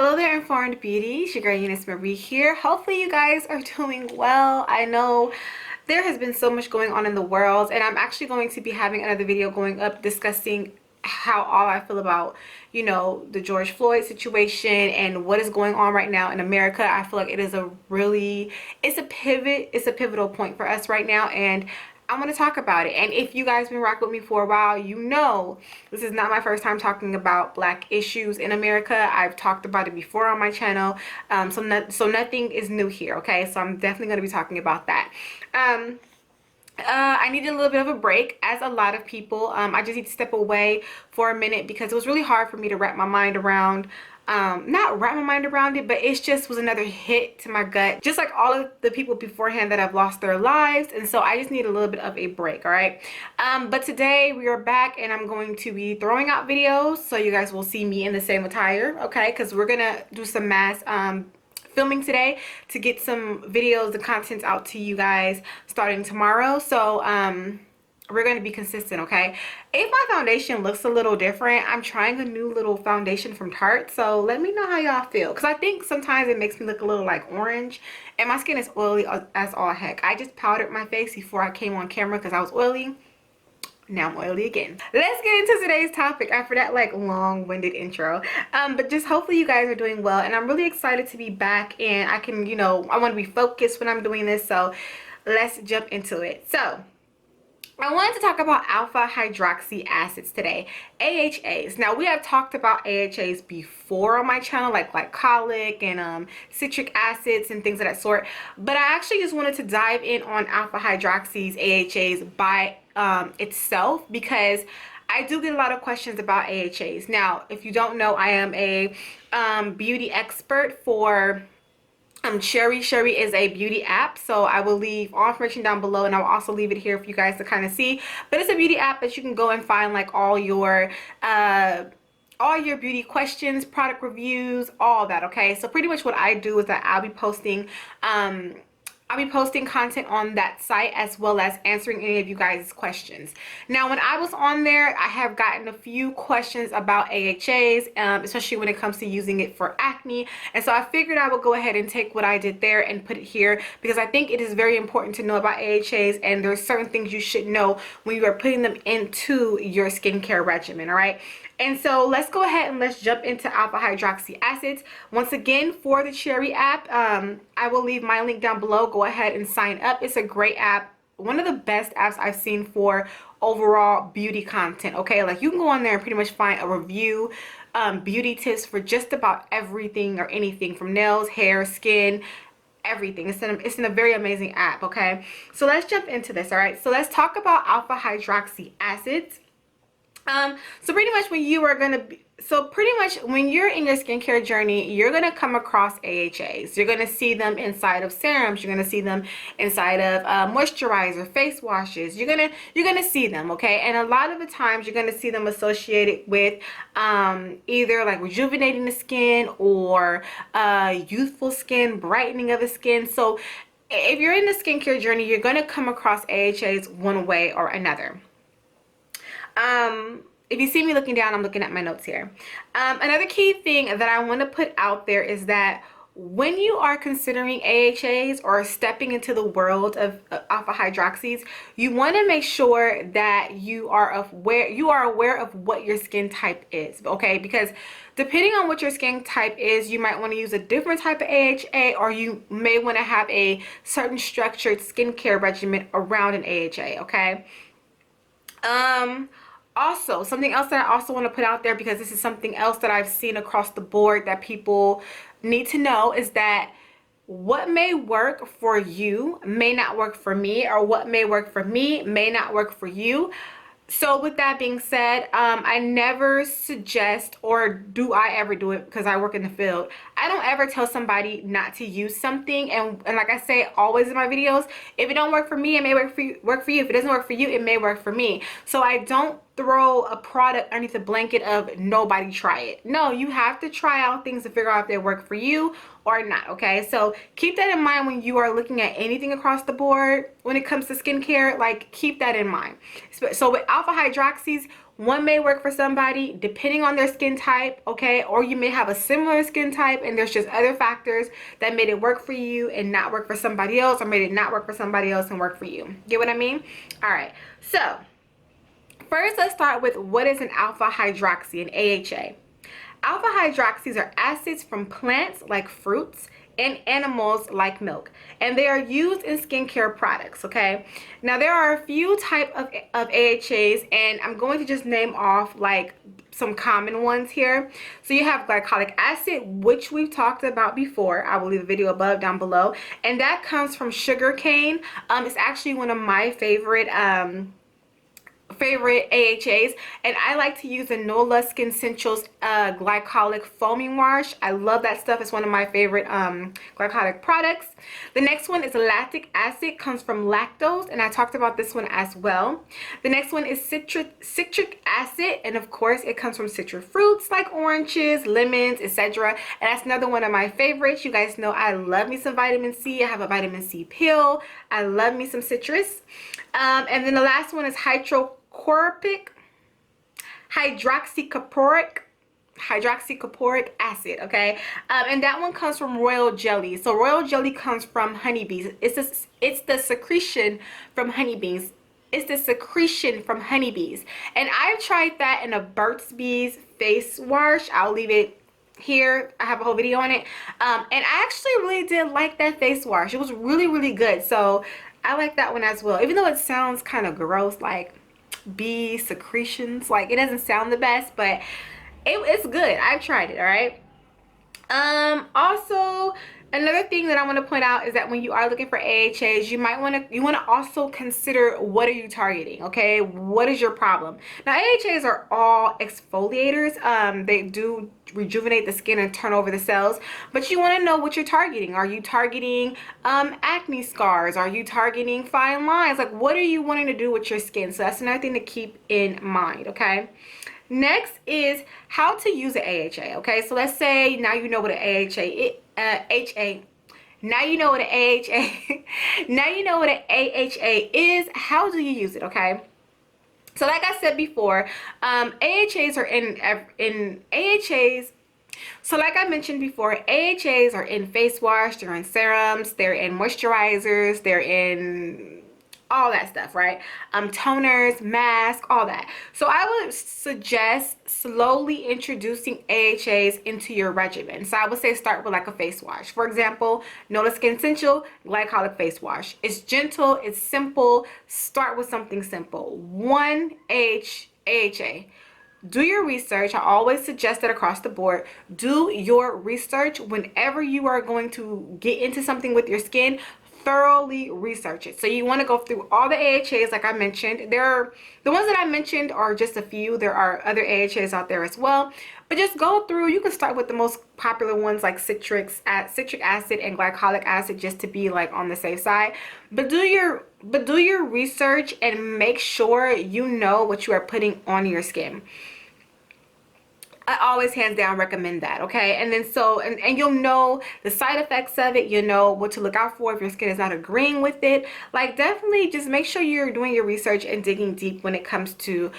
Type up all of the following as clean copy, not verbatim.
Hello there, informed beauties. Your girl EuniyceMari here. Hopefully you guys are doing well. I know there has been so much going on in the world, and I'm actually going to be having another video going up discussing how all I feel about, you know, the George Floyd situation and what is going on right now in America. I feel like it is it's a pivotal point for us right now, and I want to talk about it. And if you guys been rocking with me for a while, you know this is not my first time talking about Black issues in America. I've talked about it before on my channel, so nothing is new here. Okay, so I'm definitely going to be talking about that. I needed a little bit of a break, as a lot of people. I just need to step away for a minute because it was really hard for me to wrap my mind around. Not wrap my mind around it, but it just was another hit to my gut, just like all of the people beforehand that have lost their lives. And so I just need a little bit of a break. All right, but today we are back, and I'm going to be throwing out videos, so you guys will see me in the same attire, okay? Because we're gonna do some mass filming today to get some videos and content out to you guys starting tomorrow. So we're going to be consistent, okay? If my foundation looks a little different, I'm trying a new little foundation from Tarte, so let me know how y'all feel, because I think sometimes it makes me look a little like orange, and my skin is oily as all heck. I just powdered my face before I came on camera because I was oily. Now I'm oily again. Let's get into today's topic after that like long-winded intro. But just hopefully you guys are doing well, and I'm really excited to be back, and I can, you know, I want to be focused when I'm doing this, so let's jump into it. So I wanted to talk about alpha hydroxy acids today, AHAs. Now, we have talked about AHAs before on my channel, like glycolic and citric acids and things of that sort, but I actually just wanted to dive in on alpha hydroxy's AHAs by itself, because I do get a lot of questions about AHAs. Now, if you don't know, I am a beauty expert for Cherry. Cherry is a beauty app, so I will leave all information down below, and I will also leave it here for you guys to kind of see. But it's a beauty app that you can go and find like all your beauty questions, product reviews, all that. Okay, so pretty much what I do is that I'll be posting content on that site, as well as answering any of you guys' questions. Now, when I was on there, I have gotten a few questions about AHAs, especially when it comes to using it for acne. And so I figured I would go ahead and take what I did there and put it here, because I think it is very important to know about AHAs, and there's certain things you should know when you are putting them into your skincare regimen, all right? And so let's go ahead and let's jump into alpha hydroxy acids. Once again, for the Cherry app, I will leave my link down below. Go ahead and sign up. It's a great app. One of the best apps I've seen for overall beauty content, okay? Like, you can go on there and pretty much find a review, beauty tips for just about everything or anything, from nails, hair, skin, everything. It's in a very amazing app, okay? So let's jump into this, all right? So let's talk about alpha hydroxy acids. So pretty much when you're in your skincare journey, you're going to come across AHAs. You're going to see them inside of serums. You're going to see them inside of moisturizer, face washes. You're going to see them, okay? And a lot of the times you're going to see them associated with either like rejuvenating the skin or youthful skin, brightening of the skin. So if you're in the skincare journey, you're going to come across AHAs one way or another. If you see me looking down, I'm looking at my notes here. Another key thing that I want to put out there is that when you are considering AHAs or stepping into the world of alpha hydroxys, you want to make sure that you are aware of what your skin type is, okay? Because depending on what your skin type is, you might want to use a different type of AHA, or you may want to have a certain structured skincare regimen around an AHA, okay? Also, something else that I also want to put out there, because this is something else that I've seen across the board that people need to know, is that what may work for you may not work for me, or what may work for me may not work for you. So with that being said, I never suggest, or do I ever do it, because I work in the field, I don't ever tell somebody not to use something. And like I say always in my videos, if it don't work for me, it may work for you. If it doesn't work for you, it may work for me. So I don't throw a product underneath the blanket of nobody try it. No, you have to try out things to figure out if they work for you or not, okay? So keep that in mind when you are looking at anything across the board when it comes to skincare. Like, keep that in mind. So with alpha hydroxys, One may work for somebody depending on their skin type, okay? Or you may have a similar skin type and there's just other factors that made it work for you and not work for somebody else, or made it not work for somebody else and work for you. Get what I mean? All right, so first let's start with what is an alpha hydroxy, an AHA. Alpha hydroxys are acids from plants like fruits and animals like milk, and they are used in skincare products, okay? Now there are a few types of AHAs, and I'm going to just name off like some common ones here. So you have glycolic acid, which we've talked about before. I will leave a video above, down below, and that comes from sugar cane. It's actually one of my favorite AHAs, and I like to use the Nola Skyn.Spiritualist glycolic foaming wash. I love that stuff. It's one of my favorite glycolic products. The next one is lactic acid, comes from lactose, and I talked about this one as well. The next one is citric acid, and of course it comes from citrus fruits like oranges, lemons, etc. And that's another one of my favorites. You guys know I love me some vitamin C. I have a vitamin C pill. I love me some citrus. And then the last one is Hydrocorpic, Hydroxycaproic Acid, okay? And that one comes from royal jelly. So royal jelly comes from honeybees. It's the secretion from honeybees. It's the secretion from honeybees. And I've tried that in a Burt's Bees face wash. I'll leave it here. I have a whole video on it. And I actually really did like that face wash. It was really, really good. So I like that one as well. Even though it sounds kind of gross, like bee secretions, like it doesn't sound the best, but it's good. I've tried it. All right. Also, another thing that I want to point out is that when you are looking for AHAs, you want to also consider, what are you targeting? Okay, what is your problem? Now AHAs are all exfoliators. They do rejuvenate the skin and turn over the cells, but you want to know what you're targeting. Are you targeting acne scars? Are you targeting fine lines? Like, what are you wanting to do with your skin? So that's another thing to keep in mind. Okay, next is how to use an AHA. Okay, so let's say now you know what an AHA is. Now you know what an AHA now you know what an AHA is. How do you use it? Okay, so like I said before, AHAs are in AHAs. So like I mentioned before, AHAs are in face wash, they're in serums, they're in moisturizers, they're in all that stuff, right? Toners, masks, all that. So I would suggest slowly introducing AHAs into your regimen. So I would say start with like a face wash. For example, Nola Skyn.Spiritualist glycolic face wash. It's gentle, it's simple. Start with something simple. One AHA. Do your research. I always suggest that across the board. Do your research whenever you are going to get into something with your skin. Thoroughly research it. So you want to go through all the AHAs like I mentioned. The ones that I mentioned are just a few. There are other AHAs out there as well, but just go through. You can start with the most popular ones like citric acid and glycolic acid, just to be like on the safe side. But do your research and make sure you know what you are putting on your skin. I always hands down recommend that. Okay, and then and you'll know the side effects of it. You know what to look out for if your skin is not agreeing with it. Like, definitely just make sure you're doing your research and digging deep when it comes to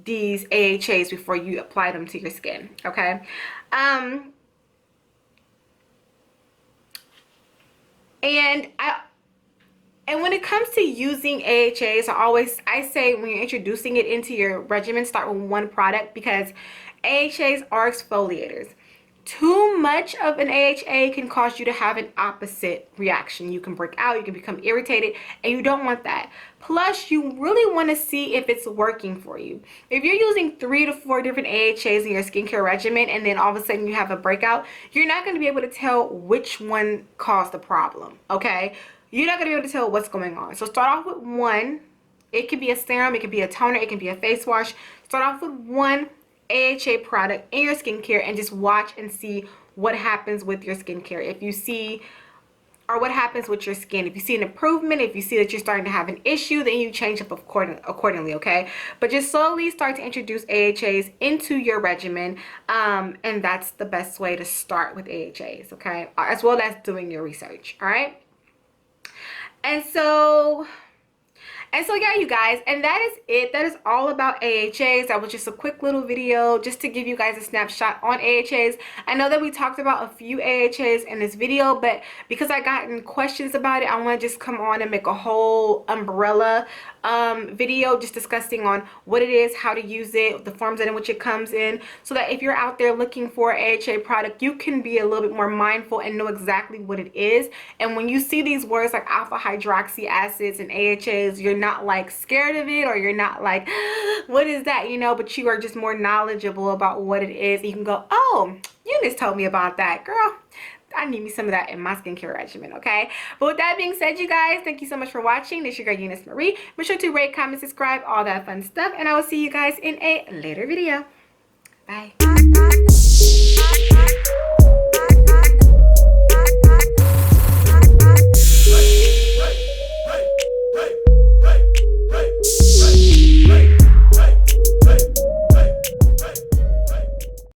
these AHAs before you apply them to your skin. Okay, and when it comes to using AHAs, I say when you're introducing it into your regimen, start with one product, because AHAs are exfoliators. Too much of an AHA can cause you to have an opposite reaction. You can break out, you can become irritated, and you don't want that. Plus, you really want to see if it's working for you. If you're using 3 to 4 different AHAs in your skincare regimen and then all of a sudden you have a breakout, you're not going to be able to tell which one caused the problem, okay? You're not going to be able to tell what's going on. So start off with one. It could be a serum, it could be a toner, it can be a face wash. Start off with one AHA product in your skincare and just watch and see what happens with your skincare. If you see, or what happens with your skin. If you see an improvement, if you see that you're starting to have an issue, then you change up accordingly, okay? But just slowly start to introduce AHAs into your regimen, and that's the best way to start with AHAs, okay? As well as doing your research, all right? And so And so yeah, you guys, and that is it. That is all about AHAs. That was just a quick little video just to give you guys a snapshot on AHAs. I know that we talked about a few AHAs in this video, but because I gotten questions about it, I want to just come on and make a whole umbrella video just discussing on what it is, how to use it, the forms in which it comes in, so that if you're out there looking for an AHA product, you can be a little bit more mindful and know exactly what it is. And when you see these words like alpha hydroxy acids and AHAs, you're not like scared of it, or you're not like, what is that, you know, but you are just more knowledgeable about what it is. You can go, oh, Eunice told me about that, girl. I need me some of that in my skincare regimen, okay? But with that being said, you guys, thank you so much for watching. This is your girl, EuniyceMari. Make sure to rate, comment, subscribe, all that fun stuff. And I will see you guys in a later video. Bye.